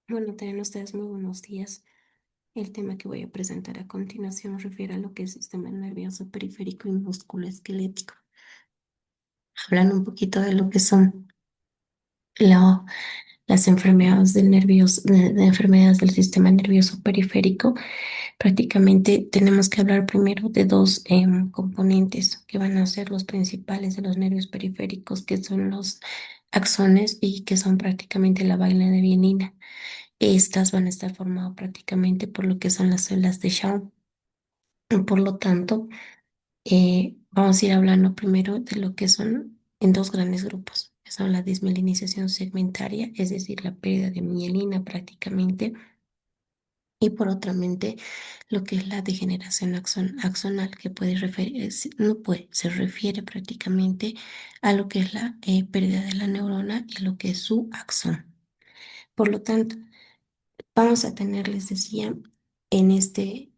Bueno, tengan ustedes muy buenos días. El tema que voy a presentar a continuación refiere a lo que es sistema nervioso periférico y musculoesquelético. Hablan un poquito de lo que son la- las enfermedades de enfermedades del sistema nervioso periférico. Prácticamente tenemos que hablar primero de dos componentes que van a ser los principales de los nervios periféricos, que son los axones y que son prácticamente la vaina de mielina. Estas van a estar formadas prácticamente por lo que son las células de Schwann. Por lo tanto, vamos a ir hablando primero de lo que son en dos grandes grupos, que son la desmielinización segmentaria, es decir, la pérdida de mielina prácticamente, y por otra mente, lo que es la degeneración axonal, que puede no puede, se refiere prácticamente a lo que es la pérdida de la neurona y lo que es su axón. Por lo tanto, vamos a tener, les decía, en este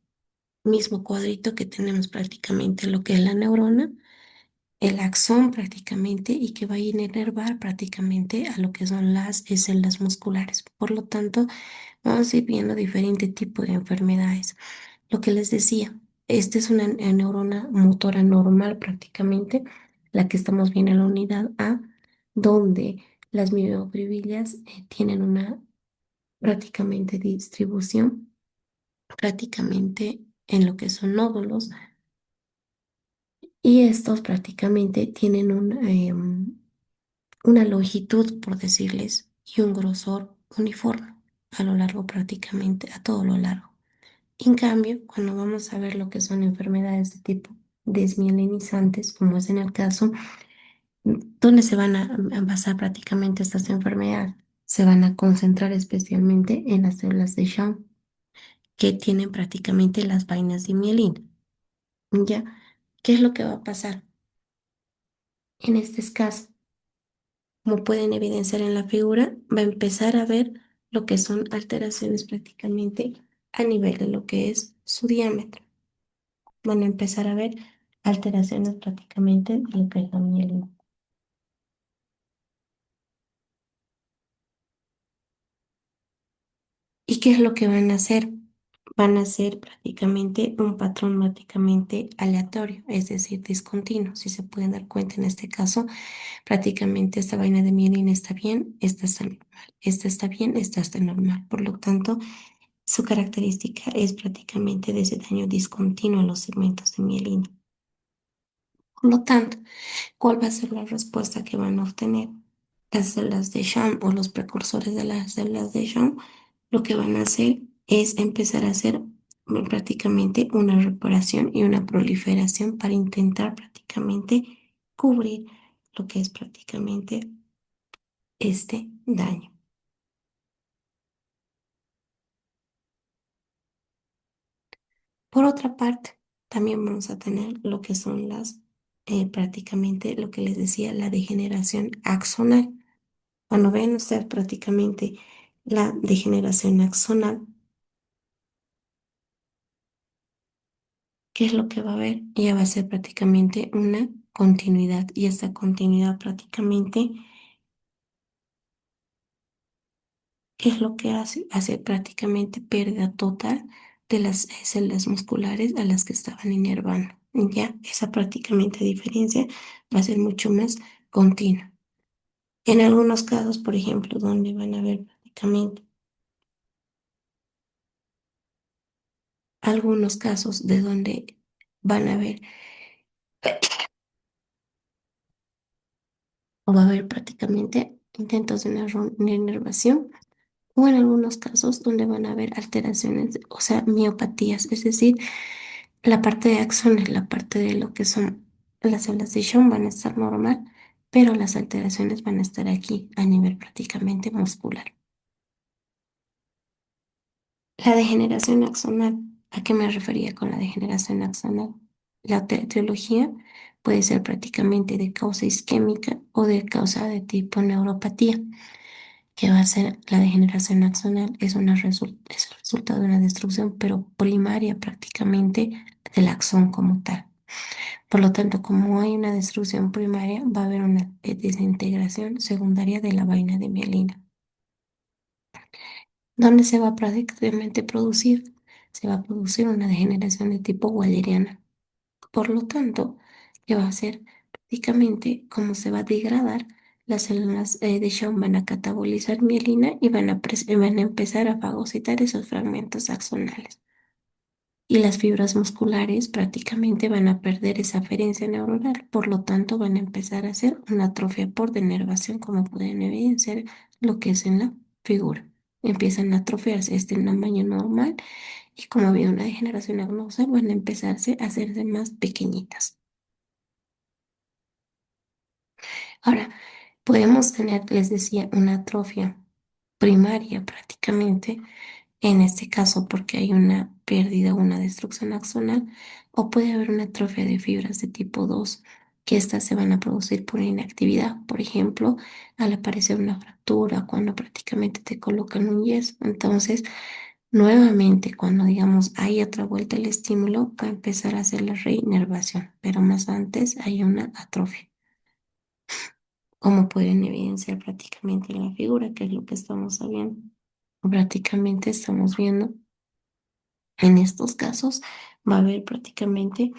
mismo cuadrito que tenemos prácticamente lo que es la neurona, el axón prácticamente y que va a inervar prácticamente a lo que son las células musculares. Por lo tanto, vamos a ir viendo diferentes tipos de enfermedades. Lo que les decía, esta es una neurona motora normal prácticamente, la que estamos viendo en la unidad A, donde las miofibrilas tienen una prácticamente distribución prácticamente en lo que son nódulos y estos prácticamente tienen una longitud, por decirles, y un grosor uniforme a lo largo prácticamente, a todo lo largo. En cambio, cuando vamos a ver lo que son enfermedades de tipo desmielinizantes, como es en el caso, ¿dónde se van a basar prácticamente estas enfermedades? Se van a concentrar especialmente en las células de Schwann, que tienen prácticamente las vainas de mielina. ¿Ya? ¿Qué es lo que va a pasar? En este caso, como pueden evidenciar en la figura, va a empezar a ver lo que son alteraciones prácticamente a nivel de lo que es su diámetro. Van a empezar a ver alteraciones prácticamente de lo que es la mielina. ¿Y qué es lo que van a hacer? Van a hacer prácticamente un patrón prácticamente aleatorio, es decir, discontinuo. Si se pueden dar cuenta en este caso, prácticamente esta vaina de mielina está bien, esta está normal, esta está bien, esta está normal. Por lo tanto, su característica es prácticamente de ese daño discontinuo en los segmentos de mielina. Por lo tanto, ¿cuál va a ser la respuesta que van a obtener? Las células de Schwann o los precursores de las células de Schwann, lo que van a hacer es empezar a hacer prácticamente una reparación y una proliferación para intentar prácticamente cubrir lo que es prácticamente este daño. Por otra parte, también vamos a tener lo que son prácticamente lo que les decía, la degeneración axonal. Cuando ven ustedes prácticamente la degeneración axonal, ¿qué es lo que va a haber? Ya va a ser prácticamente una continuidad y esta continuidad prácticamente, ¿qué es lo que hace? Hace prácticamente pérdida total de las células musculares a las que estaban inervando. Ya, esa prácticamente diferencia va a ser mucho más continua. En algunos casos, por ejemplo, donde van a haber prácticamente algunos casos de donde van a haber o va a haber prácticamente intentos de inervación o en algunos casos donde van a haber alteraciones, o sea, miopatías, es decir, la parte de axones, la parte de lo que son las células de Schwann van a estar normal, pero las alteraciones van a estar aquí a nivel prácticamente muscular. La degeneración axonal, ¿a qué me refería con la degeneración axonal? La etiología puede ser prácticamente de causa isquémica o de causa de tipo neuropatía, que va a ser la degeneración axonal, es el resultado de una destrucción, pero primaria prácticamente del axón como tal. Por lo tanto, como hay una destrucción primaria, va a haber una desintegración secundaria de la vaina de mielina. ¿Dónde se va a prácticamente producir? Se va a producir una degeneración de tipo walleriana. Por lo tanto, ¿qué va a hacer? Prácticamente, como se va a degradar, las células de Schwann van a catabolizar mielina y van a empezar a fagocitar esos fragmentos axonales. Y las fibras musculares prácticamente van a perder esa aferencia neuronal, por lo tanto van a empezar a hacer una atrofia por denervación, como pueden evidenciar lo que es en la figura. Empiezan a atrofiarse este en tamaño normal y como había una degeneración agnóstica, van a empezarse a hacerse más pequeñitas. Ahora, podemos tener, les decía, una atrofia primaria prácticamente, en este caso porque hay una pérdida o una destrucción axonal, o puede haber una atrofia de fibras de tipo 2 que estas se van a producir por inactividad, por ejemplo, al aparecer una fractura, cuando prácticamente te colocan un yeso. Entonces, nuevamente, cuando digamos hay otra vuelta el estímulo, va a empezar a hacer la reinervación, pero más antes hay una atrofia, como pueden evidenciar prácticamente en la figura, que es lo que estamos viendo. Prácticamente estamos viendo, en estos casos, va a haber prácticamente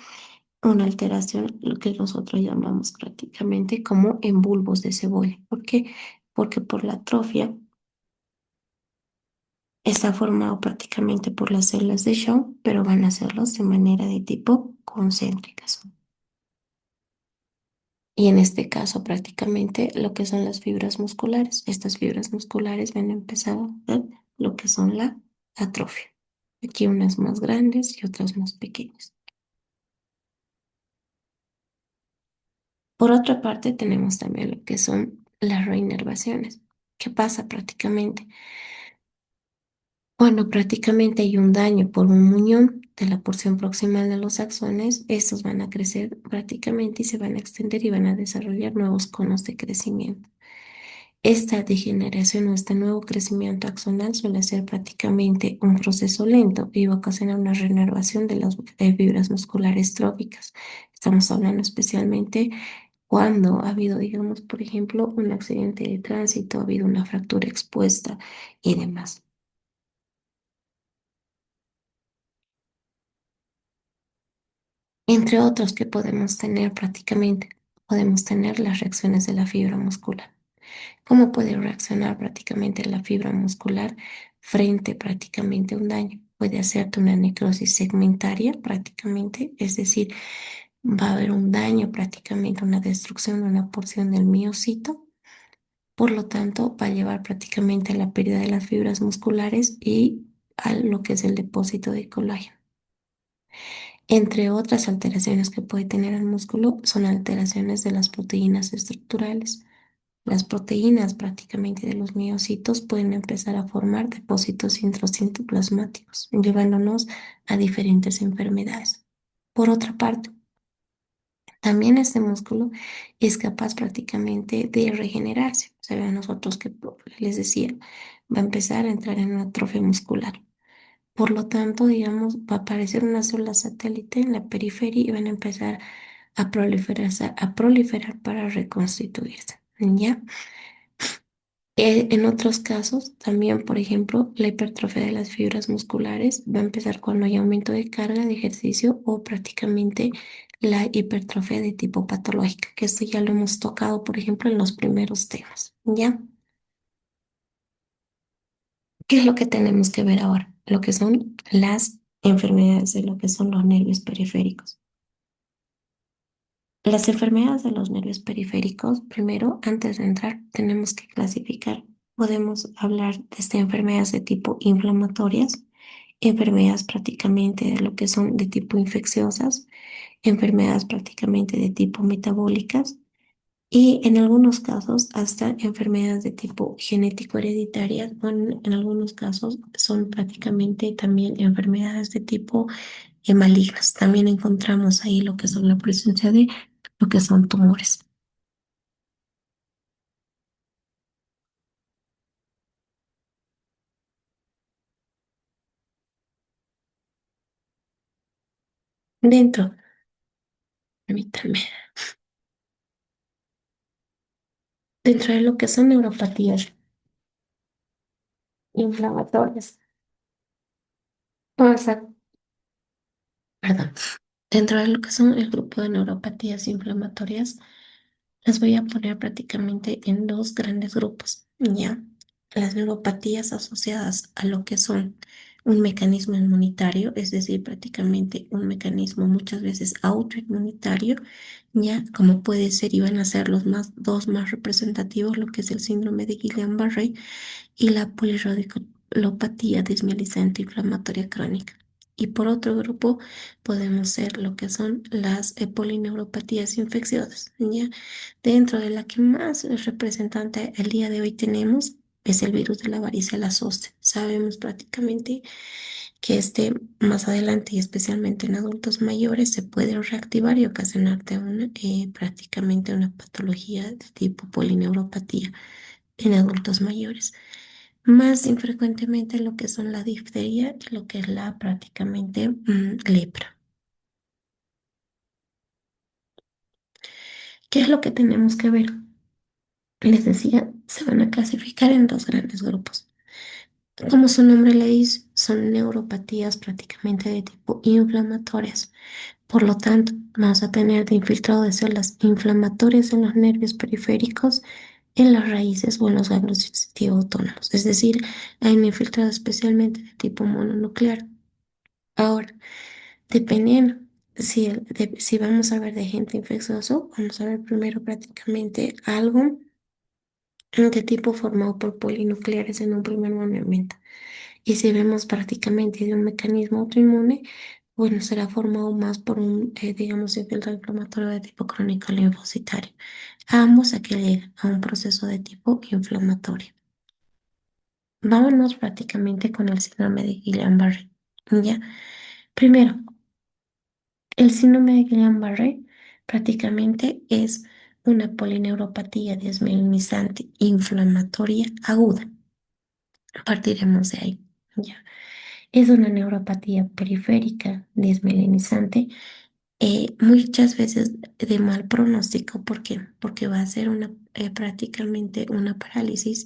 una alteración, lo que nosotros llamamos prácticamente como en bulbos de cebolla. ¿Por qué? Porque por la atrofia está formado prácticamente por las células de Schwann, pero van a hacerlos de manera de tipo concéntricas. Y en este caso, prácticamente lo que son las fibras musculares. Estas fibras musculares van a empezar a dar lo que son la atrofia. Aquí unas más grandes y otras más pequeñas. Por otra parte, tenemos también lo que son las reinervaciones. ¿Qué pasa prácticamente? Cuando prácticamente hay un daño por un muñón de la porción proximal de los axones, estos van a crecer prácticamente y se van a extender y van a desarrollar nuevos conos de crecimiento. Esta degeneración o este nuevo crecimiento axonal suele ser prácticamente un proceso lento y va a ocasionar una renovación de las fibras musculares tróficas. Estamos hablando especialmente cuando ha habido, digamos, por ejemplo, un accidente de tránsito, ha habido una fractura expuesta y demás. Entre otros que podemos tener prácticamente, podemos tener las reacciones de la fibra muscular. ¿Cómo puede reaccionar prácticamente la fibra muscular frente prácticamente a un daño? Puede hacerte una necrosis segmentaria prácticamente, es decir, va a haber un daño prácticamente, una destrucción de una porción del miocito. Por lo tanto, va a llevar prácticamente a la pérdida de las fibras musculares y a lo que es el depósito de colágeno. Entre otras alteraciones que puede tener el músculo son alteraciones de las proteínas estructurales. Las proteínas prácticamente de los miocitos pueden empezar a formar depósitos intracitoplasmáticos, llevándonos a diferentes enfermedades. Por otra parte, también este músculo es capaz prácticamente de regenerarse. O sea, nosotros que les decía, va a empezar a entrar en una atrofia muscular. Por lo tanto, digamos, va a aparecer una célula satélite en la periferia y van a empezar a proliferar para reconstituirse. ¿Ya? En otros casos, también, por ejemplo, la hipertrofia de las fibras musculares va a empezar cuando hay aumento de carga de ejercicio o prácticamente la hipertrofia de tipo patológica, que esto ya lo hemos tocado, por ejemplo, en los primeros temas. ¿Ya? ¿Qué es lo que tenemos que ver ahora? Lo que son las enfermedades de lo que son los nervios periféricos. Las enfermedades de los nervios periféricos, primero, antes de entrar, tenemos que clasificar. Podemos hablar de estas enfermedades de tipo inflamatorias, enfermedades prácticamente de lo que son de tipo infecciosas, enfermedades prácticamente de tipo metabólicas y en algunos casos hasta enfermedades de tipo genético hereditarias, o en algunos casos son prácticamente también enfermedades de tipo malignas. También encontramos ahí lo que son la presencia de lo que son tumores. Dentro, permítanme, dentro de lo que son neuropatías inflamatorias. O sea, perdón. Dentro de lo que son el grupo de neuropatías inflamatorias, las voy a poner prácticamente en dos grandes grupos, ¿ya? Las neuropatías asociadas a lo que son un mecanismo inmunitario, es decir, prácticamente un mecanismo muchas veces autoinmunitario, ¿ya? Como puede ser, y van a ser los dos más representativos, lo que es el síndrome de Guillain-Barré y la polirradiculopatía desmielizante inflamatoria crónica. Y por otro grupo podemos ser lo que son las polineuropatías infecciosas, ¿ya? Dentro de la que más es representante el día de hoy tenemos es el virus de la varicela zoster. Sabemos prácticamente que este más adelante y especialmente en adultos mayores se puede reactivar y ocasionarte prácticamente una patología de tipo polineuropatía en adultos mayores. Más infrecuentemente lo que son la difteria y lo que es la prácticamente lepra. ¿Qué es lo que tenemos que ver? Les decía, se van a clasificar en dos grandes grupos. Como su nombre le dice, son neuropatías prácticamente de tipo inflamatorias. Por lo tanto, vamos a tener de infiltrado de células inflamatorias en los nervios periféricos, en las raíces o en los ganglios sensitivos autónomos. Es decir, hay un infiltrado especialmente de tipo mononuclear. Ahora, dependiendo si vamos a ver de agente infeccioso, vamos a ver primero prácticamente algo de tipo formado por polinucleares en un primer momento. Y si vemos prácticamente de un mecanismo autoinmune, bueno, será formado más por digamos, infiltrado inflamatorio de tipo crónico linfocitario. Ambos aquí llegan a un proceso de tipo inflamatorio. Vámonos prácticamente con el síndrome de Guillain-Barré. ¿Ya? Primero, el síndrome de Guillain-Barré prácticamente es una polineuropatía desmielinizante inflamatoria aguda. Partiremos de ahí. ¿Ya? Es una neuropatía periférica desmielinizante, muchas veces de mal pronóstico. ¿Por qué? Porque va a ser prácticamente una parálisis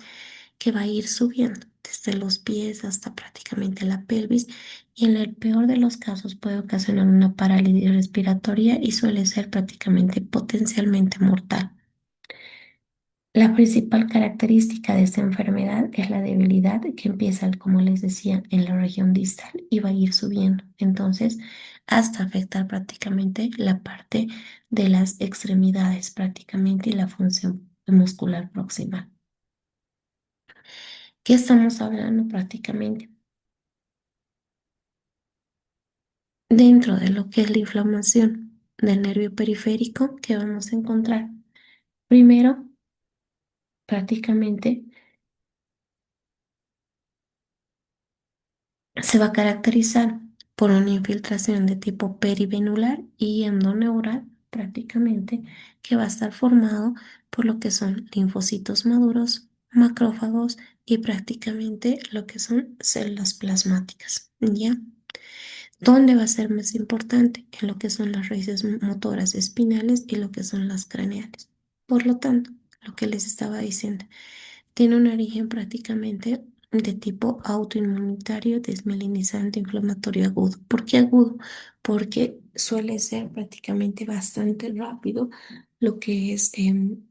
que va a ir subiendo desde los pies hasta prácticamente la pelvis y en el peor de los casos puede ocasionar una parálisis respiratoria y suele ser prácticamente potencialmente mortal. La principal característica de esta enfermedad es la debilidad que empieza, como les decía, en la región distal y va a ir subiendo. Entonces, hasta afectar prácticamente la parte de las extremidades prácticamente y la función muscular proximal. ¿Qué estamos hablando prácticamente? Dentro de lo que es la inflamación del nervio periférico, ¿qué vamos a encontrar? Primero, prácticamente se va a caracterizar por una infiltración de tipo perivenular y endoneural, prácticamente, que va a estar formado por lo que son linfocitos maduros, macrófagos y prácticamente lo que son células plasmáticas, ¿ya? ¿Dónde va a ser más importante? En lo que son las raíces motoras espinales y lo que son las craneales. Por lo tanto, lo que les estaba diciendo, tiene un origen prácticamente de tipo autoinmunitario, desmielinizante, inflamatorio agudo. ¿Por qué agudo? Porque suele ser prácticamente bastante rápido lo que es el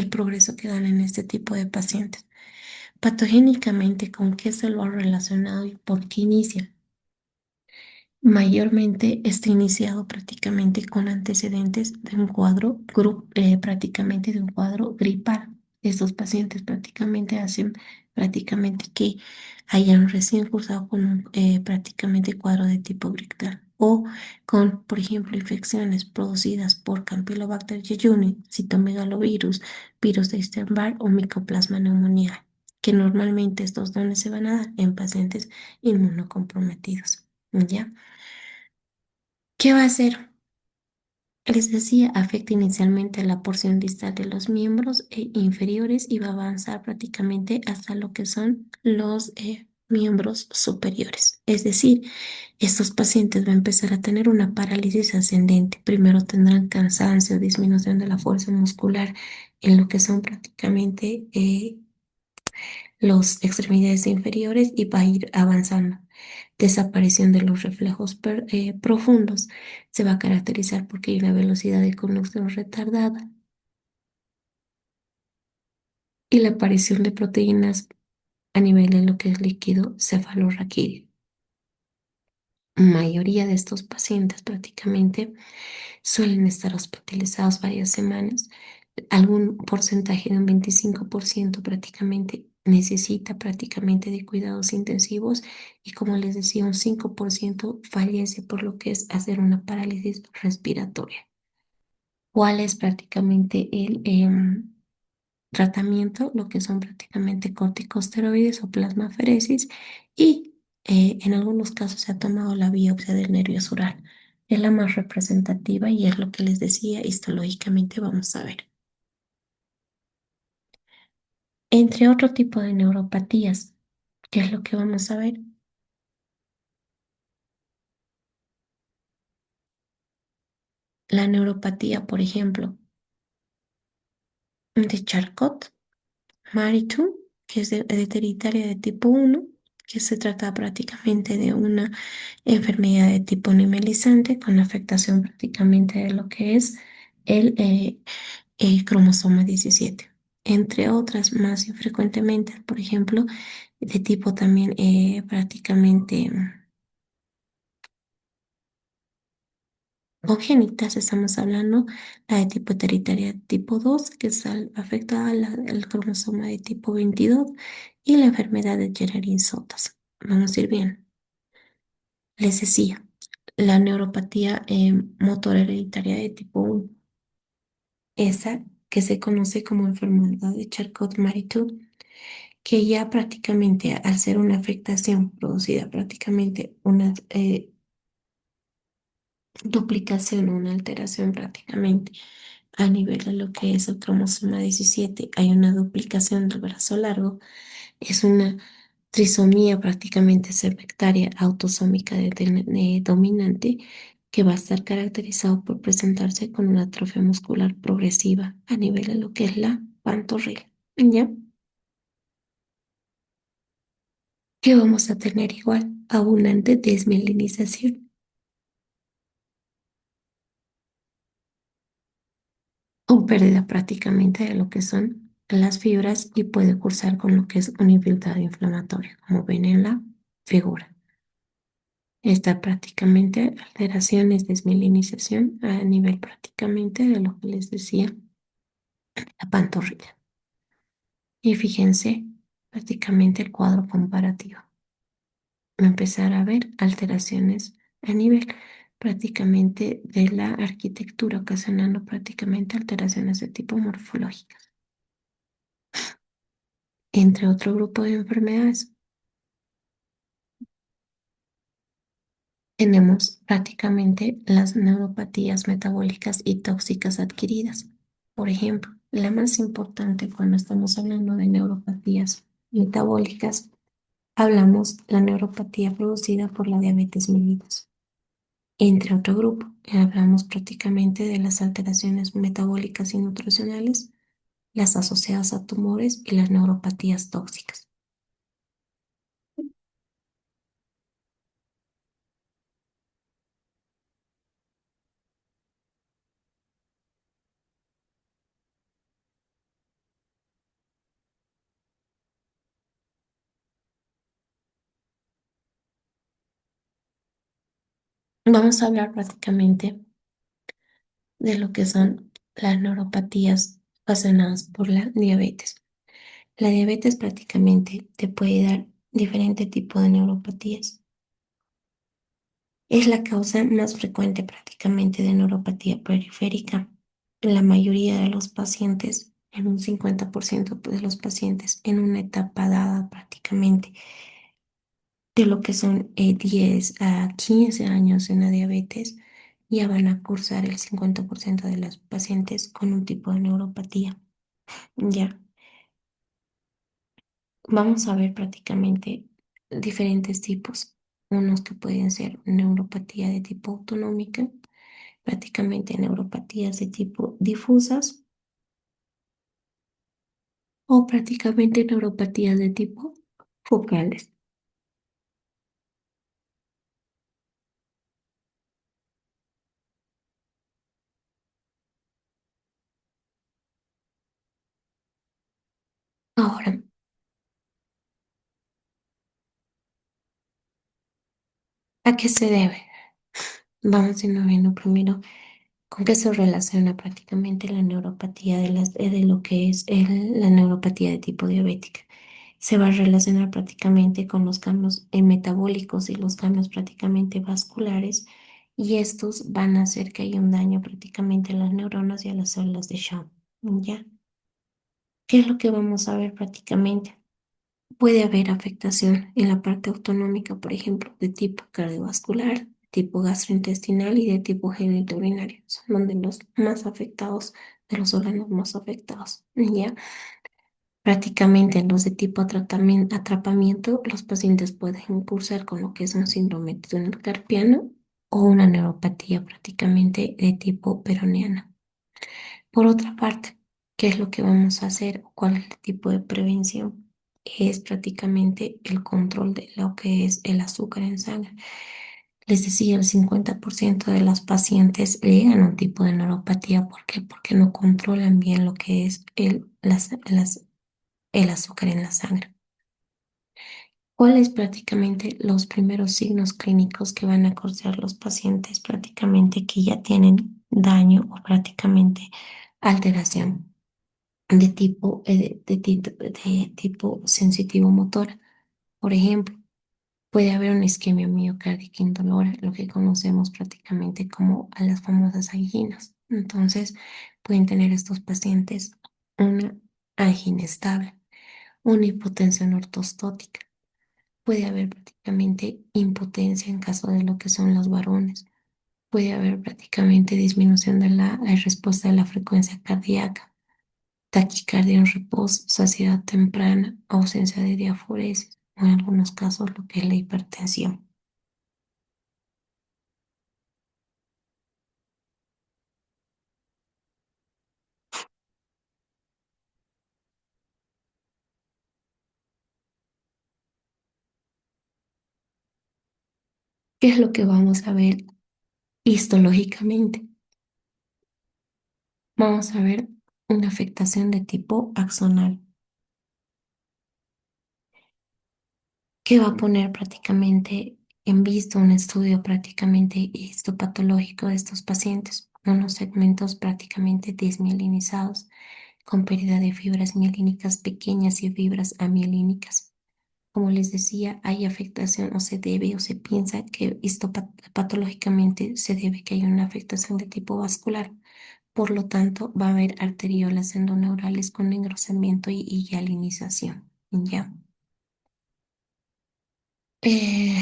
progreso que dan en este tipo de pacientes. Patogénicamente, ¿con qué se lo ha relacionado y por qué inicia? Mayormente está iniciado prácticamente con antecedentes de un cuadro, prácticamente de un cuadro gripal. Estos pacientes prácticamente hacen prácticamente que hayan recién cursado con un prácticamente cuadro de tipo gripal o con, por ejemplo, infecciones producidas por Campylobacter jejuni, citomegalovirus, virus de Epstein-Barr o Mycoplasma pneumoniae, que normalmente estos dones se van a dar en pacientes inmunocomprometidos. ¿Ya? ¿Qué va a hacer? Les decía, afecta inicialmente a la porción distal de los miembros inferiores y va a avanzar prácticamente hasta lo que son los miembros superiores. Es decir, estos pacientes van a empezar a tener una parálisis ascendente. Primero tendrán cansancio, disminución de la fuerza muscular en lo que son prácticamente las extremidades inferiores y va a ir avanzando. Desaparición de los reflejos profundos. Se va a caracterizar porque hay una velocidad de conducción retardada y la aparición de proteínas a nivel de lo que es líquido cefalorraquídeo. Mayoría de estos pacientes prácticamente suelen estar hospitalizados varias semanas. Algún porcentaje de un 25% prácticamente necesita prácticamente de cuidados intensivos y como les decía, un 5% fallece por lo que es hacer una parálisis respiratoria. ¿Cuál es prácticamente el tratamiento? Lo que son prácticamente corticosteroides o plasmaferesis y en algunos casos se ha tomado la biopsia del nervio sural. Es la más representativa y es lo que les decía, histológicamente vamos a ver. Entre otro tipo de neuropatías, ¿qué es lo que vamos a ver? La neuropatía, por ejemplo, de Charcot-Marie-Tooth, que es hereditaria de tipo 1, que se trata prácticamente de una enfermedad de tipo nimelizante con afectación prácticamente de lo que es el cromosoma 17. Entre otras, más infrecuentemente, por ejemplo, de tipo también prácticamente congénitas, estamos hablando la de tipo hereditaria tipo 2 que es afecta al cromosoma de tipo 22 y la enfermedad de Jenner-Sotas. Vamos a ir bien. Les decía, la neuropatía motor hereditaria de tipo 1, esa que se conoce como enfermedad de Charcot-Marie-Tooth, que ya prácticamente al ser una afectación producida prácticamente una duplicación o una alteración prácticamente a nivel de lo que es el cromosoma 17, hay una duplicación del brazo largo, es una trisomía prácticamente semectaria autosómica dominante que va a estar caracterizado por presentarse con una atrofia muscular progresiva a nivel de lo que es la pantorrilla. ¿Ya? Que vamos a tener igual abundante desmielinización o pérdida prácticamente de lo que son las fibras y puede cursar con lo que es un infiltrado inflamatorio, como ven en la figura. Está prácticamente alteraciones, desmielinización a nivel prácticamente de lo que les decía, la pantorrilla. Y fíjense prácticamente el cuadro comparativo. Empezar a ver alteraciones a nivel prácticamente de la arquitectura, ocasionando prácticamente alteraciones de tipo morfológicas. Entre otro grupo de enfermedades, tenemos prácticamente las neuropatías metabólicas y tóxicas adquiridas. Por ejemplo, la más importante cuando estamos hablando de neuropatías metabólicas, hablamos la neuropatía producida por la diabetes mellitus. Entre otro grupo, hablamos prácticamente de las alteraciones metabólicas y nutricionales, las asociadas a tumores y las neuropatías tóxicas. Vamos a hablar prácticamente de lo que son las neuropatías ocasionadas por la diabetes. La diabetes prácticamente te puede dar diferente tipo de neuropatías. Es la causa más frecuente prácticamente de neuropatía periférica. La mayoría de los pacientes, en un 50% de los pacientes, en una etapa dada prácticamente de lo que son 10 a 15 años en la diabetes, ya van a cursar el 50% de los pacientes con un tipo de neuropatía. Ya, vamos a ver prácticamente diferentes tipos. Unos que pueden ser neuropatía de tipo autonómica, prácticamente neuropatías de tipo difusas o prácticamente neuropatías de tipo focales. Ahora, ¿a qué se debe? Vamos a ir viendo primero con qué se relaciona prácticamente la neuropatía de lo que es la neuropatía de tipo diabética. Se va a relacionar prácticamente con los cambios metabólicos y los cambios prácticamente vasculares, y estos van a hacer que haya un daño prácticamente a las neuronas y a las células de Schwann. ¿Ya? ¿Qué es lo que vamos a ver prácticamente? Puede haber afectación en la parte autonómica, por ejemplo, de tipo cardiovascular, tipo gastrointestinal y de tipo genitourinario. Son donde los más afectados, de los órganos más afectados. ¿Ya? Prácticamente en los de tipo atrapamiento, los pacientes pueden cursar con lo que es un síndrome de túnel carpiano o una neuropatía prácticamente de tipo peroneana. Por otra parte, ¿qué es lo que vamos a hacer? ¿Cuál es el tipo de prevención? Es prácticamente el control de lo que es el azúcar en sangre. Les decía, el 50% de las pacientes llegan a un tipo de neuropatía. ¿Por qué? Porque no controlan bien lo que es el azúcar en la sangre. ¿Cuáles prácticamente los primeros signos clínicos que van a causar los pacientes prácticamente que ya tienen daño o prácticamente alteración de tipo sensitivo motor? Por ejemplo, puede haber una isquemia miocárdica indolora, lo que conocemos prácticamente como a las famosas anginas. Entonces, pueden tener estos pacientes una angina estable, una hipotensión ortostática. Puede haber prácticamente impotencia en caso de lo que son los varones. Puede haber prácticamente disminución de la respuesta de la frecuencia cardíaca, taquicardia en reposo, saciedad temprana, ausencia de diaforesis o en algunos casos lo que es la hipertensión. ¿Qué es lo que vamos a ver histológicamente? Vamos a ver una afectación de tipo axonal, que va a poner prácticamente en vista un estudio prácticamente histopatológico de estos pacientes, unos segmentos prácticamente desmielinizados, con pérdida de fibras mielínicas pequeñas y fibras amielínicas. Como les decía, hay afectación o se debe o se piensa que histopatológicamente se debe que haya una afectación de tipo vascular. Por lo tanto, va a haber arteriolas endoneurales con engrosamiento y hialinización. ¿Ya? Eh,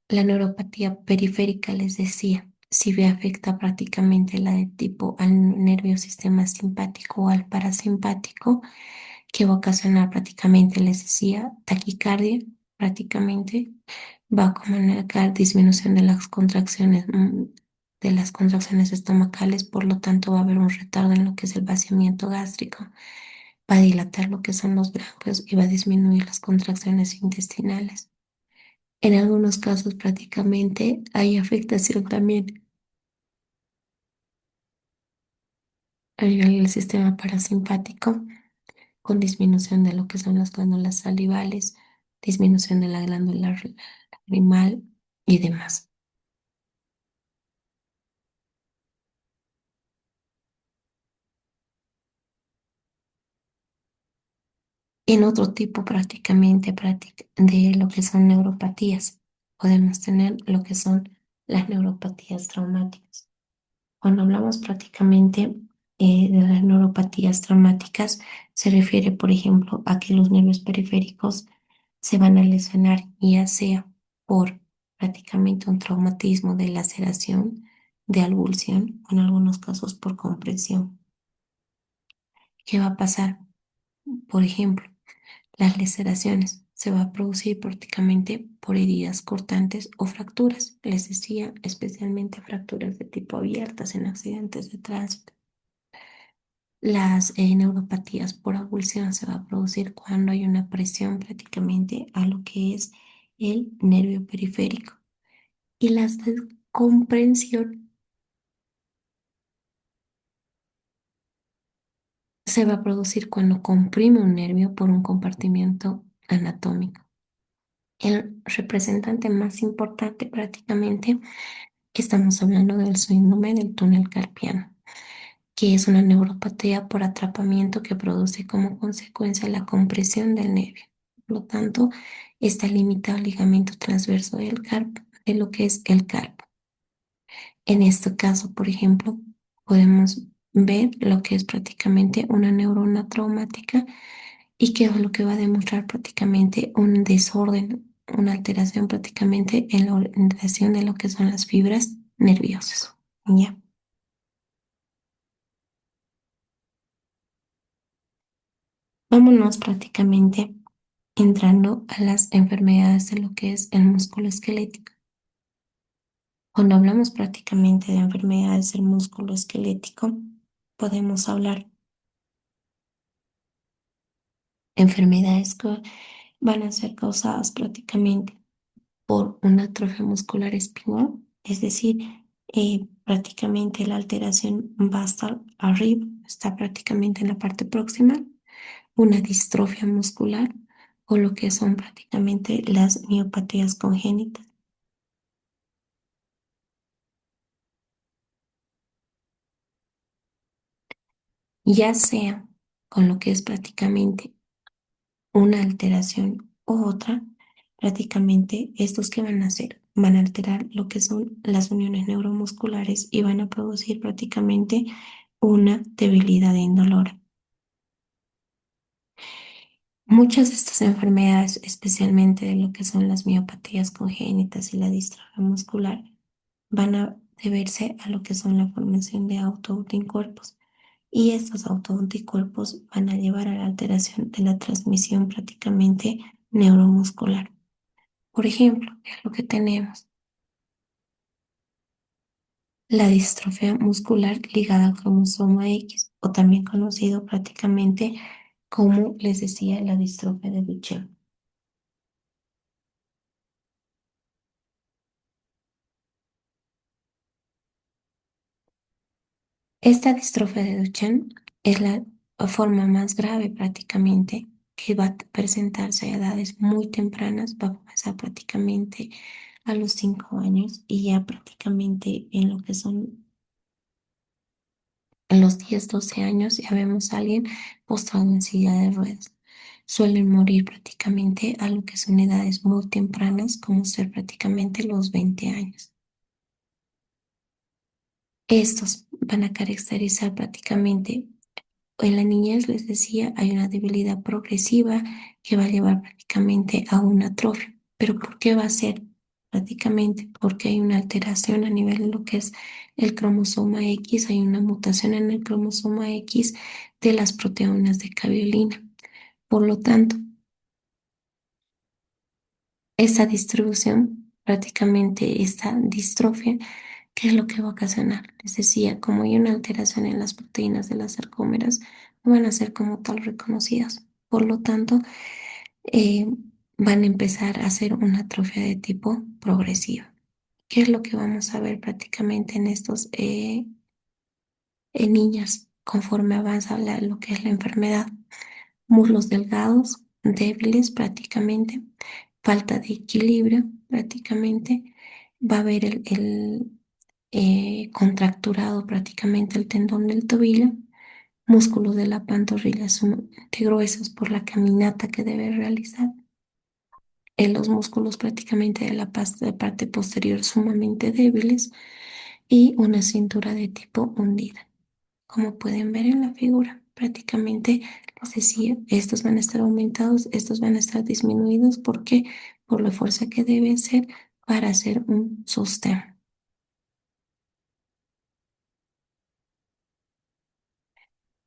la neuropatía periférica, les decía, si ve afecta prácticamente la de tipo al nervio sistema simpático o al parasimpático, que va a ocasionar prácticamente, les decía, taquicardia, prácticamente va a comunicar disminución de las contracciones estomacales, por lo tanto va a haber un retardo en lo que es el vaciamiento gástrico, va a dilatar lo que son los bronquios y va a disminuir las contracciones intestinales. En algunos casos prácticamente hay afectación también a nivel del sistema parasimpático, con disminución de lo que son las glándulas salivales, disminución de la glándula lagrimal y demás. En otro tipo de lo que son neuropatías, podemos tener lo que son las neuropatías traumáticas. Cuando hablamos prácticamente de las neuropatías traumáticas, se refiere, por ejemplo, a que los nervios periféricos se van a lesionar, ya sea por prácticamente un traumatismo de laceración, de avulsión, o en algunos casos por compresión. ¿Qué va a pasar? Por ejemplo, las laceraciones se va a producir prácticamente por heridas cortantes o fracturas. Les decía, especialmente fracturas de tipo abiertas en accidentes de tránsito. Las neuropatías por avulsión se va a producir cuando hay una presión prácticamente a lo que es el nervio periférico. Y las de comprensión se va a producir cuando comprime un nervio por un compartimiento anatómico. El representante más importante prácticamente, estamos hablando del síndrome del túnel carpiano, que es una neuropatía por atrapamiento que produce como consecuencia la compresión del nervio. Por lo tanto, está limitado al ligamento transverso del carpo, de lo que es el carpo. En este caso, por ejemplo, podemos ver lo que es prácticamente una neurona traumática y que es lo que va a demostrar prácticamente un desorden, una alteración prácticamente en la orientación de lo que son las fibras nerviosas. ¿Ya? Vámonos prácticamente entrando a las enfermedades de lo que es el músculo esquelético. Cuando hablamos prácticamente de enfermedades del músculo esquelético, podemos hablar de enfermedades que van a ser causadas prácticamente por una atrofia muscular espinal, es decir, prácticamente la alteración va a estar arriba, está prácticamente en la parte próxima, una distrofia muscular o lo que son prácticamente las miopatías congénitas, ya sea con lo que es prácticamente una alteración u otra, prácticamente estos que van a hacer, van a alterar lo que son las uniones neuromusculares y van a producir prácticamente una debilidad indolora. Muchas de estas enfermedades, especialmente de lo que son las miopatías congénitas y la distrofia muscular, van a deberse a lo que son la formación de autoanticuerpos. Y estos autoanticuerpos van a llevar a la alteración de la transmisión prácticamente neuromuscular. Por ejemplo, ¿qué es lo que tenemos? La distrofia muscular ligada al cromosoma X, o también conocido prácticamente como les decía la distrofia de Duchenne. Esta distrofia de Duchenne es la forma más grave prácticamente que va a presentarse a edades muy tempranas, va a comenzar prácticamente a los 5 años y ya prácticamente en lo que son en los 10 12 años ya vemos a alguien postrado en silla de ruedas. Suelen morir prácticamente a lo que son edades muy tempranas, como ser prácticamente los 20 años. Estos van a caracterizar prácticamente, en la niñez les decía, hay una debilidad progresiva que va a llevar prácticamente a una atrofia. ¿Pero por qué va a ser? Prácticamente porque hay una alteración a nivel de lo que es el cromosoma X, hay una mutación en el cromosoma X de las proteínas de caveolina. Por lo tanto, esta distribución, prácticamente esta distrofia, ¿qué es lo que va a ocasionar? Les decía, como hay una alteración en las proteínas de las sarcómeras, no van a ser como tal reconocidas. Por lo tanto, eh, van a empezar a hacer una atrofia de tipo progresiva. ¿Qué es lo que vamos a ver prácticamente en estos en niñas conforme avanza lo que es la enfermedad? Muslos delgados, débiles prácticamente, falta de equilibrio prácticamente, va a haber el contracturado prácticamente el tendón del tobillo, músculos de la pantorrilla sumamente gruesos por la caminata que debe realizar, los músculos prácticamente de la parte posterior sumamente débiles y una cintura de tipo hundida. Como pueden ver en la figura, prácticamente les decía, estos van a estar aumentados, estos van a estar disminuidos. ¿Por qué? Por la fuerza que debe ser para hacer un sostén.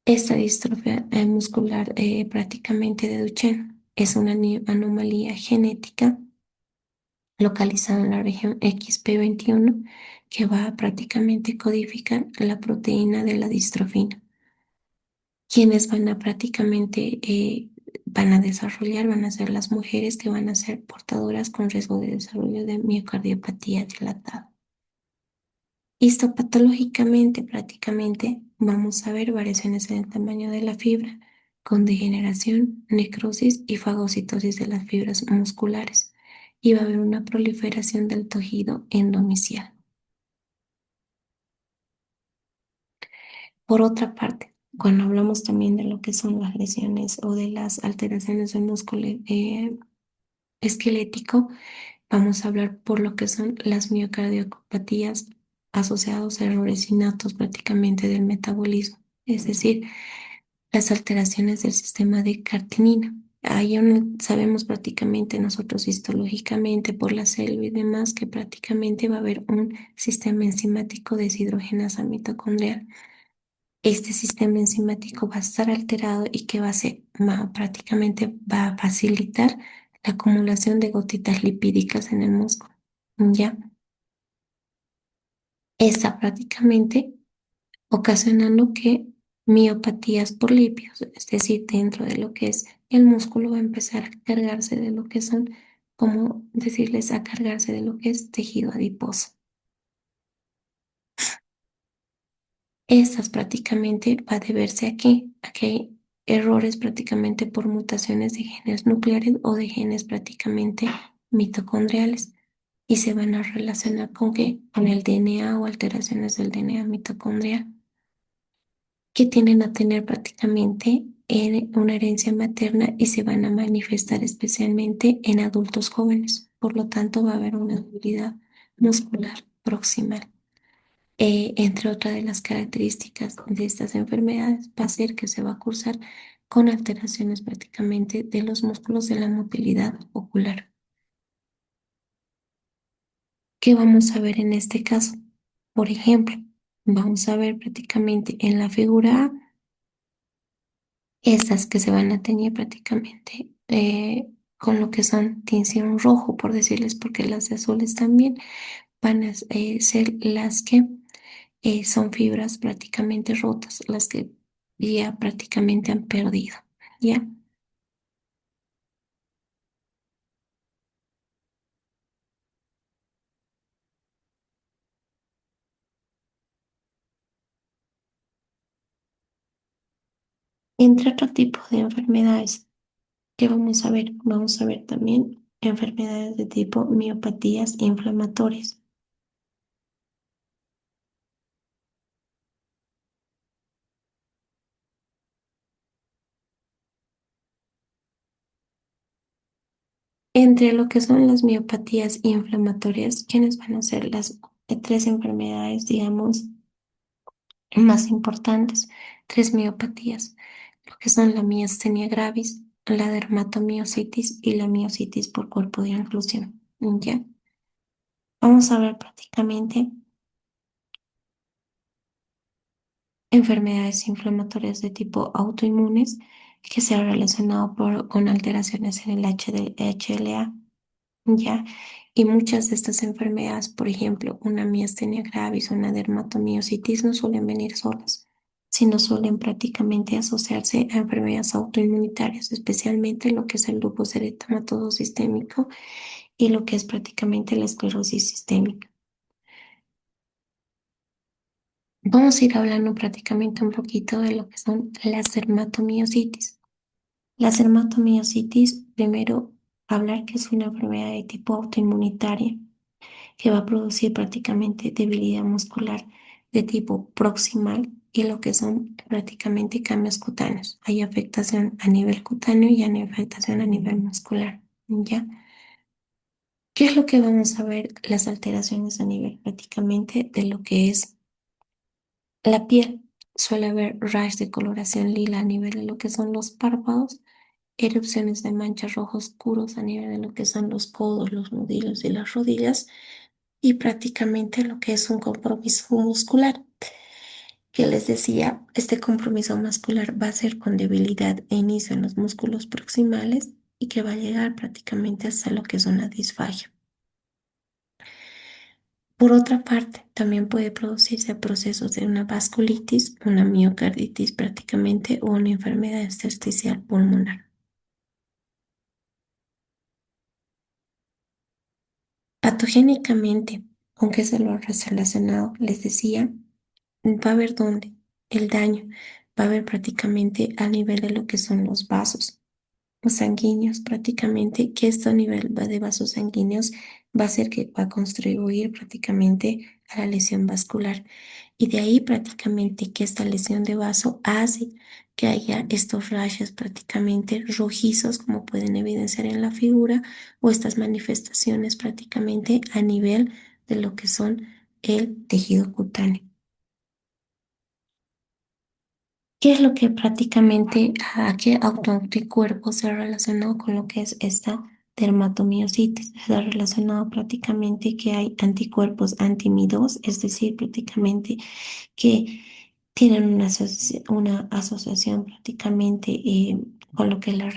Esta distrofia muscular prácticamente de Duchenne es una anomalía genética localizada en la región XP21 que va a prácticamente codificar la proteína de la distrofina. Quienes van a prácticamente, van a desarrollar, van a ser las mujeres que van a ser portadoras con riesgo de desarrollo de miocardiopatía dilatada. Histopatológicamente, prácticamente, vamos a ver variaciones en el tamaño de la fibra, con degeneración, necrosis y fagocitosis de las fibras musculares, y va a haber una proliferación del tejido endomicial. Por otra parte, cuando hablamos también de lo que son las lesiones o de las alteraciones del músculo esquelético, vamos a hablar por lo que son las miocardiopatías asociados a errores innatos prácticamente del metabolismo, es decir, las alteraciones del sistema de cartinina. Ahí sabemos prácticamente nosotros histológicamente por la célula y demás que prácticamente va a haber un sistema enzimático de deshidrogenasa mitocondrial. Este sistema enzimático va a estar alterado y que prácticamente va a facilitar la acumulación de gotitas lipídicas en el músculo. ¿Ya? Está prácticamente ocasionando que miopatías por lípidos, es decir, dentro de lo que es el músculo, va a empezar a cargarse de lo que son, como decirles, a cargarse de lo que es tejido adiposo. Estas prácticamente va a deberse a que hay errores prácticamente por mutaciones de genes nucleares o de genes prácticamente mitocondriales y se van a relacionar con qué, con el DNA o alteraciones del DNA mitocondrial que tienden a tener prácticamente una herencia materna y se van a manifestar especialmente en adultos jóvenes. Por lo tanto, va a haber una debilidad muscular proximal. Entre otras de las características de estas enfermedades va a ser que se va a cursar con alteraciones prácticamente de los músculos de la motilidad ocular. ¿Qué vamos a ver en este caso? Por ejemplo, vamos a ver prácticamente en la figura A estas que se van a teñir prácticamente con lo que son tinción rojo, por decirles, porque las de azules también van a ser las que son fibras prácticamente rotas, las que ya prácticamente han perdido, ¿ya? Entre otro tipo de enfermedades que vamos a ver también enfermedades de tipo miopatías inflamatorias. Entre lo que son las miopatías inflamatorias, ¿quiénes van a ser las tres enfermedades, digamos, más importantes? Tres miopatías, lo que son la miastenia gravis, la dermatomiositis y la miositis por cuerpo de inclusión. ¿Ya? Vamos a ver prácticamente enfermedades inflamatorias de tipo autoinmunes que se han relacionado con alteraciones en el HLA. ¿Ya? Y muchas de estas enfermedades, por ejemplo, una miastenia gravis o una dermatomiositis, no suelen venir solas, sino suelen prácticamente asociarse a enfermedades autoinmunitarias, especialmente lo que es el lupus eritematoso sistémico y lo que es prácticamente la esclerosis sistémica. Vamos a ir hablando prácticamente un poquito de lo que son las dermatomiositis. Las dermatomiositis, primero, hablar que es una enfermedad de tipo autoinmunitaria que va a producir prácticamente debilidad muscular de tipo proximal y lo que son prácticamente cambios cutáneos. Hay afectación a nivel cutáneo y hay afectación a nivel muscular. ¿Ya? ¿Qué es lo que vamos a ver? Las alteraciones a nivel prácticamente de lo que es la piel. Suele haber rash de coloración lila a nivel de lo que son los párpados, erupciones de manchas rojos oscuros a nivel de lo que son los codos, los nudillos y las rodillas y prácticamente lo que es un compromiso muscular. Que les decía, este compromiso muscular va a ser con debilidad e inicio en los músculos proximales y que va a llegar prácticamente hasta lo que es una disfagia. Por otra parte, también puede producirse procesos de una vasculitis, una miocarditis prácticamente o una enfermedad intersticial pulmonar. Patogénicamente, aunque se lo ha relacionado, les decía, va a haber dónde el daño, va a haber prácticamente a nivel de lo que son los vasos o sanguíneos, prácticamente que esto a nivel de vasos sanguíneos va a ser que va a contribuir prácticamente a la lesión vascular. Y de ahí prácticamente que esta lesión de vaso hace que haya estos rayos prácticamente rojizos, como pueden evidenciar en la figura, o estas manifestaciones prácticamente a nivel de lo que son el tejido cutáneo. ¿Qué es lo que prácticamente, a qué autoanticuerpo se ha relacionado con lo que es esta dermatomiositis? Se ha relacionado prácticamente que hay anticuerpos anti-Mi2, es decir, prácticamente que tienen una asociación prácticamente con lo que es la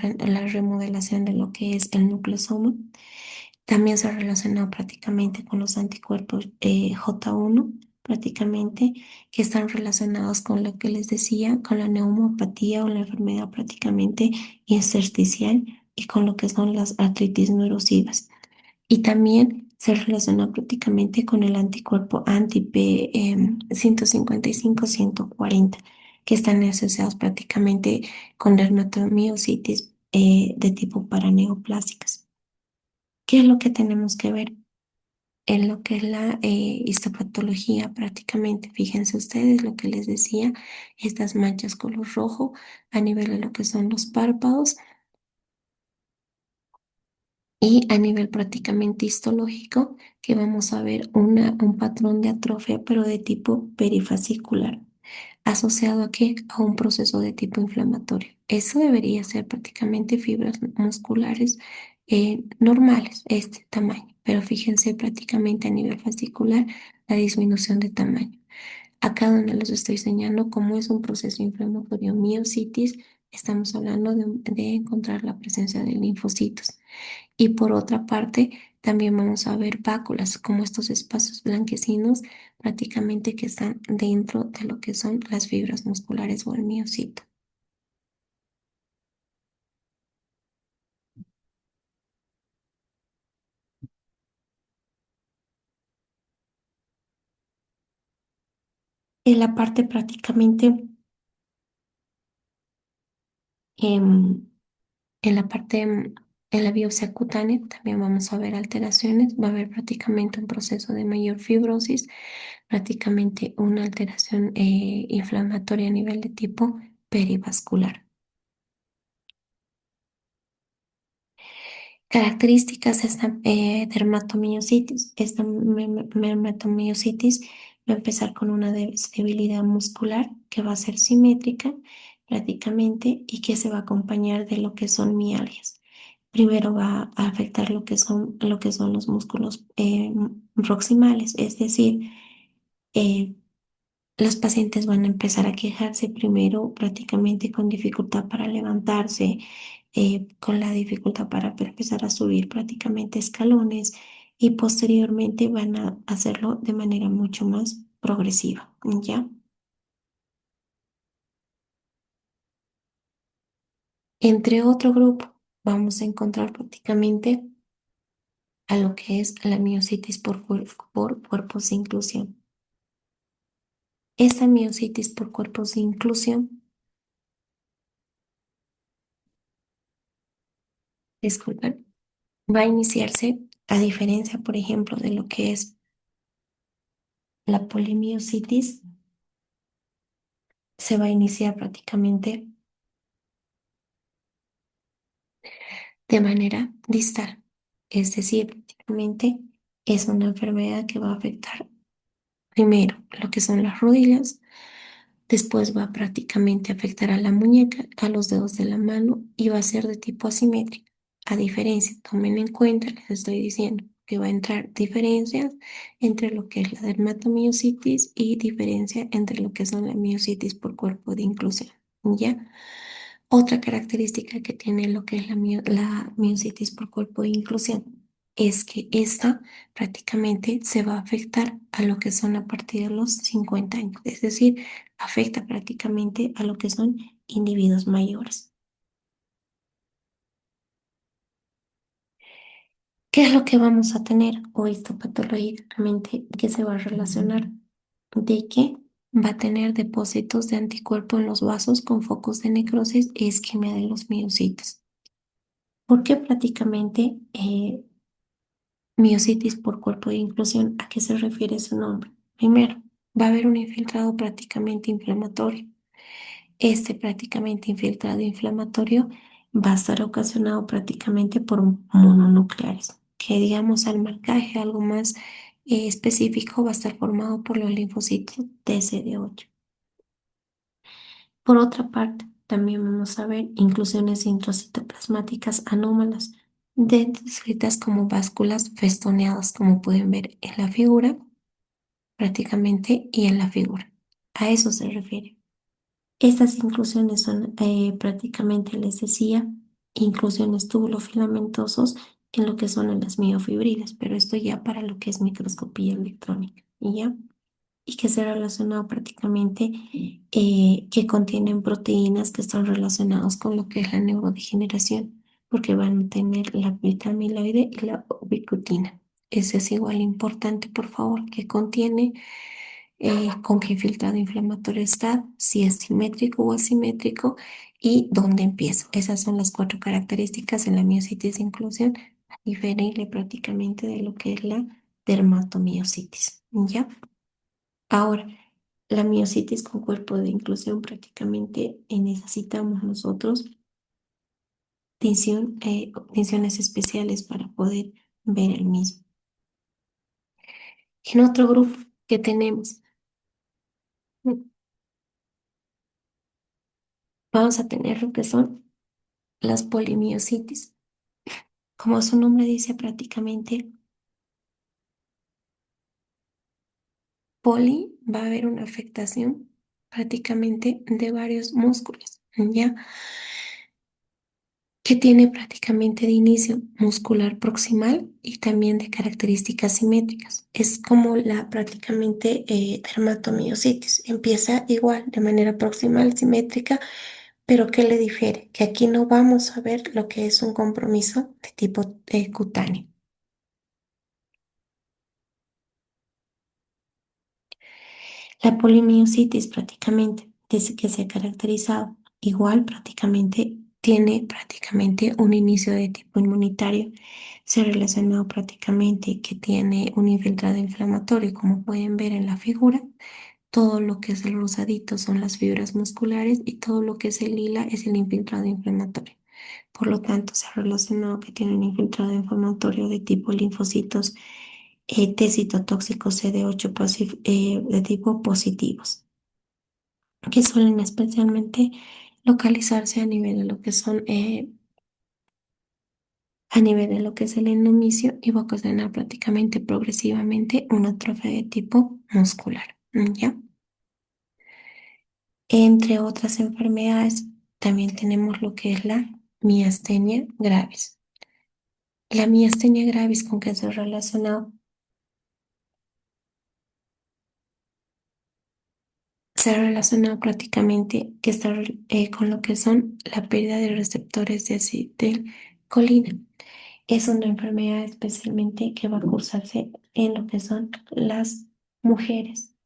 remodelación de lo que es el nucleosoma. También se ha relacionado prácticamente con los anticuerpos J1, prácticamente, que están relacionados con lo que les decía, con la neumopatía o la enfermedad prácticamente intersticial y con lo que son las artritis neurosivas. Y también se relaciona prácticamente con el anticuerpo anti-P 155-140, que están asociados prácticamente con dermatomiositis de tipo paraneoplásicas. ¿Qué es lo que tenemos que ver en lo que es la histopatología prácticamente? Fíjense ustedes lo que les decía, estas manchas color rojo a nivel de lo que son los párpados y a nivel prácticamente histológico, que vamos a ver un patrón de atrofia, pero de tipo perifascicular. ¿Asociado a qué? A un proceso de tipo inflamatorio. Eso debería ser prácticamente fibras musculares normales, este tamaño, pero fíjense prácticamente a nivel fascicular la disminución de tamaño. Acá donde los estoy enseñando cómo es un proceso inflamatorio miositis, estamos hablando de encontrar la presencia de linfocitos. Y por otra parte, también vamos a ver báculas, como estos espacios blanquecinos prácticamente que están dentro de lo que son las fibras musculares o el miocito. En la parte prácticamente, em, en la parte, en la biopsia cutánea también vamos a ver alteraciones, va a haber prácticamente un proceso de mayor fibrosis, prácticamente una alteración inflamatoria a nivel de tipo perivascular. Características de esta dermatomiositis. Esta dermatomiositis va a empezar con una debilidad muscular que va a ser simétrica prácticamente y que se va a acompañar de lo que son mialgias. Primero va a afectar lo que son los músculos proximales, es decir, eh, los pacientes van a empezar a quejarse primero prácticamente con dificultad para levantarse, con la dificultad para empezar a subir prácticamente escalones y posteriormente van a hacerlo de manera mucho más progresiva, ¿ya? Entre otro grupo vamos a encontrar prácticamente a lo que es la miositis por cuerpos de inclusión. Esta miositis por cuerpos de inclusión, disculpen, va a iniciarse a diferencia, por ejemplo, de lo que es la polimiositis, se va a iniciar prácticamente de manera distal. Es decir, prácticamente es una enfermedad que va a afectar primero lo que son las rodillas, después va a prácticamente afectar a la muñeca, a los dedos de la mano y va a ser de tipo asimétrico. A diferencia, tomen en cuenta, les estoy diciendo que va a entrar diferencias entre lo que es la dermatomiositis y diferencia entre lo que son la miositis por cuerpo de inclusión. ¿Ya? Otra característica que tiene lo que es la miositis por cuerpo de inclusión. es que esta prácticamente se va a afectar a lo que son a partir de los 50 años, es decir, afecta prácticamente a lo que son individuos mayores. ¿Qué es lo que vamos a tener o histopatológicamente que se va a relacionar? De que va a tener depósitos de anticuerpo en los vasos con focos de necrosis y isquemia de los miocitos. ¿Por qué prácticamente miocitis por cuerpo de inclusión? ¿A qué se refiere su nombre? Primero, va a haber un infiltrado prácticamente inflamatorio. Este prácticamente infiltrado inflamatorio va a estar ocasionado prácticamente por mononucleares, que digamos al marcaje algo más específico va a estar formado por los linfocitos TCD8. Por otra parte, también vamos a ver inclusiones intracitoplasmáticas anómalas, descritas como básculas festoneadas, como pueden ver en la figura, prácticamente, y en la figura. A eso se refiere. Estas inclusiones son prácticamente, les decía, inclusiones tubulofilamentosos en lo que son en las miofibrilas, pero esto ya para lo que es microscopía electrónica, ¿y ya? Y que se ha relacionado prácticamente, que contienen proteínas que están relacionadas con lo que es la neurodegeneración, porque van a tener la beta amiloide y la ubiquitina. Ese es igual importante, por favor, que contiene con qué filtrado inflamatorio está, si es simétrico o asimétrico y dónde empieza. Esas son las cuatro características en la miositis de inclusión, diferente prácticamente de lo que es la dermatomiositis. ¿Ya? Ahora, la miositis con cuerpo de inclusión prácticamente necesitamos nosotros tinciones especiales para poder ver el mismo. En otro grupo que tenemos, vamos a tener lo que son las polimiositis. Como su nombre dice prácticamente, va a haber una afectación prácticamente de varios músculos, ¿ya? Que tiene prácticamente de inicio muscular proximal y también de características simétricas. Es como la prácticamente dermatomiositis. Empieza igual, de manera proximal, simétrica, pero ¿qué le difiere? Que aquí no vamos a ver lo que es un compromiso de tipo cutáneo. La polimiositis prácticamente, desde que se ha caracterizado, igual prácticamente tiene prácticamente un inicio de tipo inmunitario. Se ha relacionado prácticamente que tiene un infiltrado inflamatorio, como pueden ver en la figura. Todo lo que es el rosadito son las fibras musculares y todo lo que es el lila es el infiltrado inflamatorio. Por lo tanto, se ha relacionado que tiene un infiltrado inflamatorio de tipo linfocitos T citotóxicos CD8 de tipo positivos, que suelen especialmente localizarse a nivel de lo que son, a nivel de lo que es el endomisio y va a ocasionar prácticamente progresivamente una atrofia de tipo muscular, ¿ya? Entre otras enfermedades, también tenemos lo que es la miastenia gravis. La miastenia gravis, ¿con qué se ha relacionado? Se ha relacionado prácticamente que está con lo que son la pérdida de receptores de acetilcolina. Es una enfermedad especialmente que va a cursarse en lo que son las mujeres.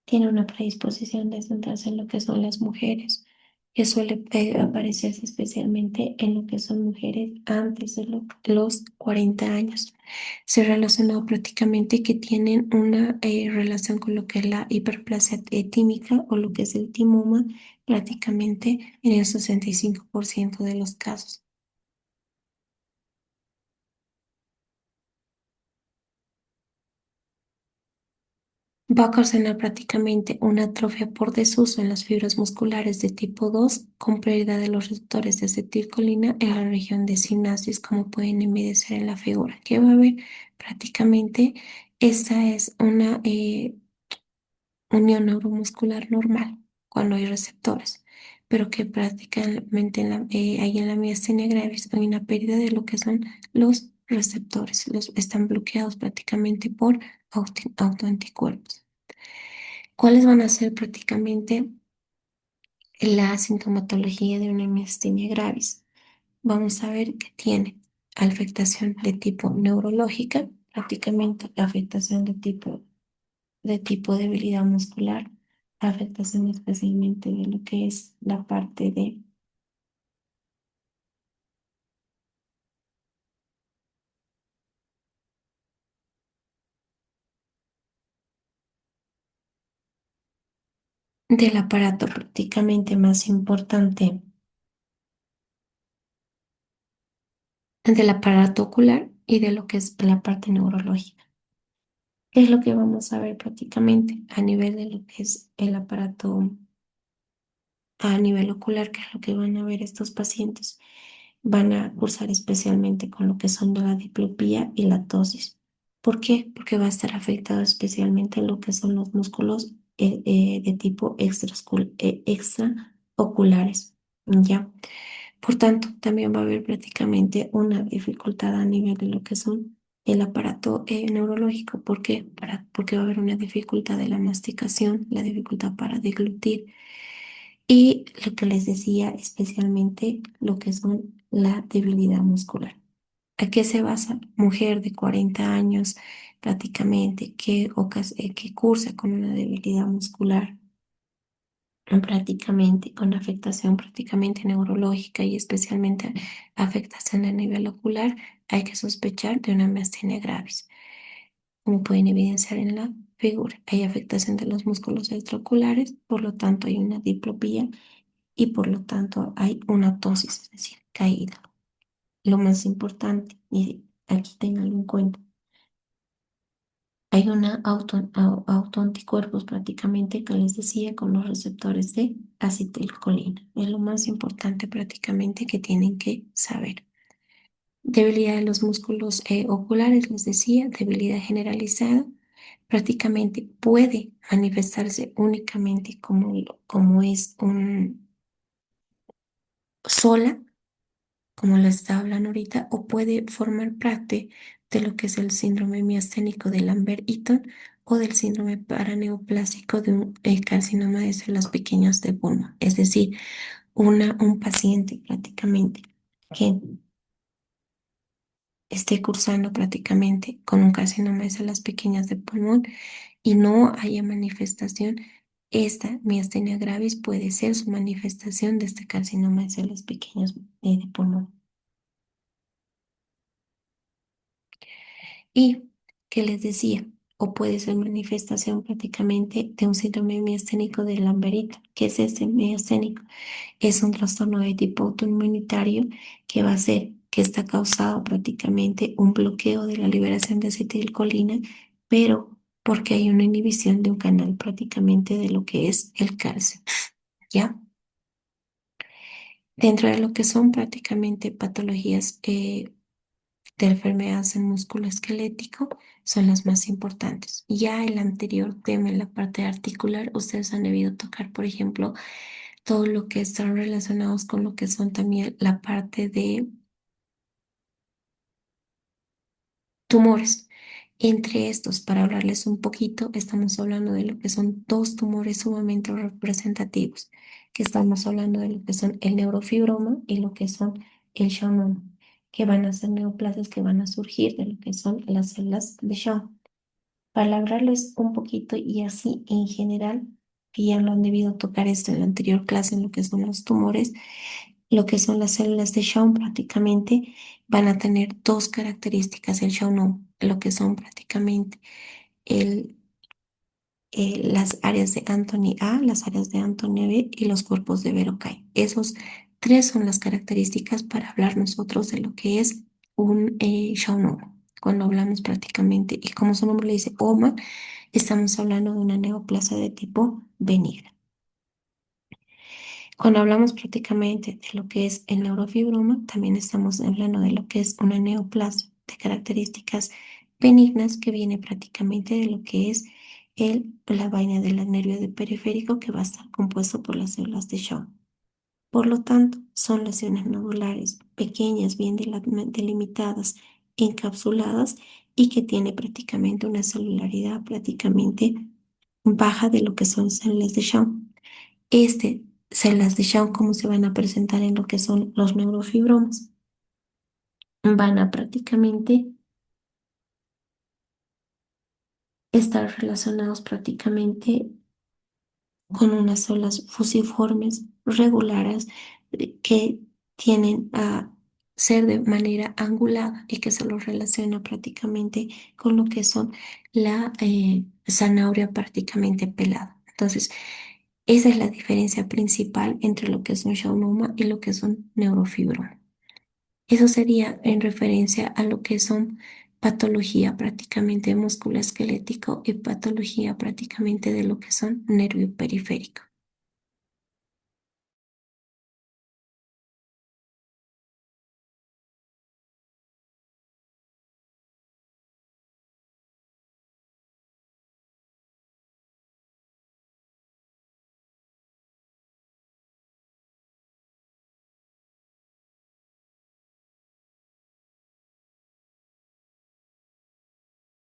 Tiene una predisposición de centrarse en lo que son las mujeres, que suele aparecerse especialmente en lo que son mujeres antes de los 40 años. Se ha relacionado prácticamente que tienen una relación con lo que es la hiperplasia tímica o lo que es el timoma, prácticamente en el 65% de los casos. Va a ocasionar prácticamente una atrofia por desuso en las fibras musculares de tipo 2 con pérdida de los receptores de acetilcolina en la región de sinapsis, como pueden evidenciar en la figura. Que va a haber prácticamente, esta es una unión neuromuscular normal cuando hay receptores, pero que prácticamente ahí en la miastenia gravis hay una pérdida de lo que son los receptores, están bloqueados prácticamente por autoanticuerpos. ¿Cuáles van a ser prácticamente la sintomatología de una miastenia gravis? Vamos a ver que tiene afectación de tipo neurológica, prácticamente afectación de tipo debilidad muscular, afectación especialmente de lo que es la parte del aparato prácticamente más importante, del aparato ocular y de lo que es la parte neurológica. ¿Qué es lo que vamos a ver prácticamente a nivel de lo que es el aparato a nivel ocular? ¿Qué es lo que van a ver estos pacientes? Van a cursar especialmente con lo que son la diplopía y la ptosis. ¿Por qué? Porque va a estar afectado especialmente lo que son los músculos de tipo extraoculares, ¿ya? Por tanto, también va a haber prácticamente una dificultad a nivel de lo que son el aparato neurológico. ¿Por qué? Porque va a haber una dificultad de la masticación, la dificultad para deglutir y lo que les decía, especialmente lo que son la debilidad muscular. ¿A qué se basa? Mujer de 40 años prácticamente que cursa con una debilidad muscular, prácticamente con afectación prácticamente neurológica y especialmente afectación a nivel ocular, hay que sospechar de una miastenia gravis. Como pueden evidenciar en la figura, hay afectación de los músculos extraoculares, por lo tanto hay una diplopía y por lo tanto hay una ptosis, es decir, caída. Lo más importante, y aquí tenganlo en cuenta, hay una autoanticuerpos prácticamente que les decía con los receptores de acetilcolina. Es lo más importante prácticamente que tienen que saber. Debilidad de los músculos oculares, les decía, debilidad generalizada, prácticamente puede manifestarse únicamente como es un sola como lo está hablando ahorita, o puede formar parte de lo que es el síndrome miasténico de Lambert-Eaton o del síndrome paraneoplásico de un carcinoma de células pequeñas de pulmón. Es decir, un paciente prácticamente que esté cursando prácticamente con un carcinoma de células pequeñas de pulmón y no haya manifestación, esta miastenia gravis puede ser su manifestación de este carcinoma de células pequeñas de pulmón. Y que les decía, o puede ser manifestación prácticamente de un síndrome miasténico de Lambert. ¿Qué es este miasténico? Es un trastorno de tipo autoinmunitario que va a ser que está causado prácticamente un bloqueo de la liberación de acetilcolina, pero porque hay una inhibición de un canal prácticamente de lo que es el calcio, ¿ya? Dentro de lo que son prácticamente patologías de enfermedades del músculo esquelético son las más importantes. Ya el anterior tema, en la parte articular, ustedes han debido tocar, por ejemplo, todo lo que están relacionados con lo que son también la parte de tumores. Entre estos, para hablarles un poquito, estamos hablando de lo que son dos tumores sumamente representativos, que estamos hablando de lo que son el neurofibroma y lo que son el Schwannoma, que van a ser neoplasias que van a surgir de lo que son las células de Schwann. Para hablarles un poquito y así en general, que ya lo han debido tocar esto en la anterior clase, en lo que son los tumores, lo que son las células de Schwann prácticamente van a tener dos características, el Schwann, lo que son prácticamente el, las áreas de Anthony A, las áreas de Anthony B y los cuerpos de Verocay. Esos tres son las características para hablar nosotros de lo que es un Schwann. Cuando hablamos prácticamente, y como su nombre le dice, OMA, estamos hablando de una neoplasia de tipo benigna. Cuando hablamos prácticamente de lo que es el neurofibroma, también estamos hablando de lo que es una neoplasia de características benignas que viene prácticamente de lo que es la vaina del nervio de periférico que va a estar compuesto por las células de Schwann. Por lo tanto, son lesiones nodulares pequeñas, bien delimitadas encapsuladas y que tiene prácticamente una celularidad prácticamente baja de lo que son células de Schwann. Células de Schwann, ¿cómo se van a presentar en lo que son los neurofibromas? Van a prácticamente estar relacionados prácticamente con unas células fusiformes regulares que tienen a ser de manera angulada y que se los relaciona prácticamente con lo que son la zanahoria prácticamente pelada. Entonces, esa es la diferencia principal entre lo que es un schwannoma y lo que es un neurofibroma. Eso sería en referencia a lo que son patología prácticamente musculoesquelético y patología prácticamente de lo que son nervio periférico.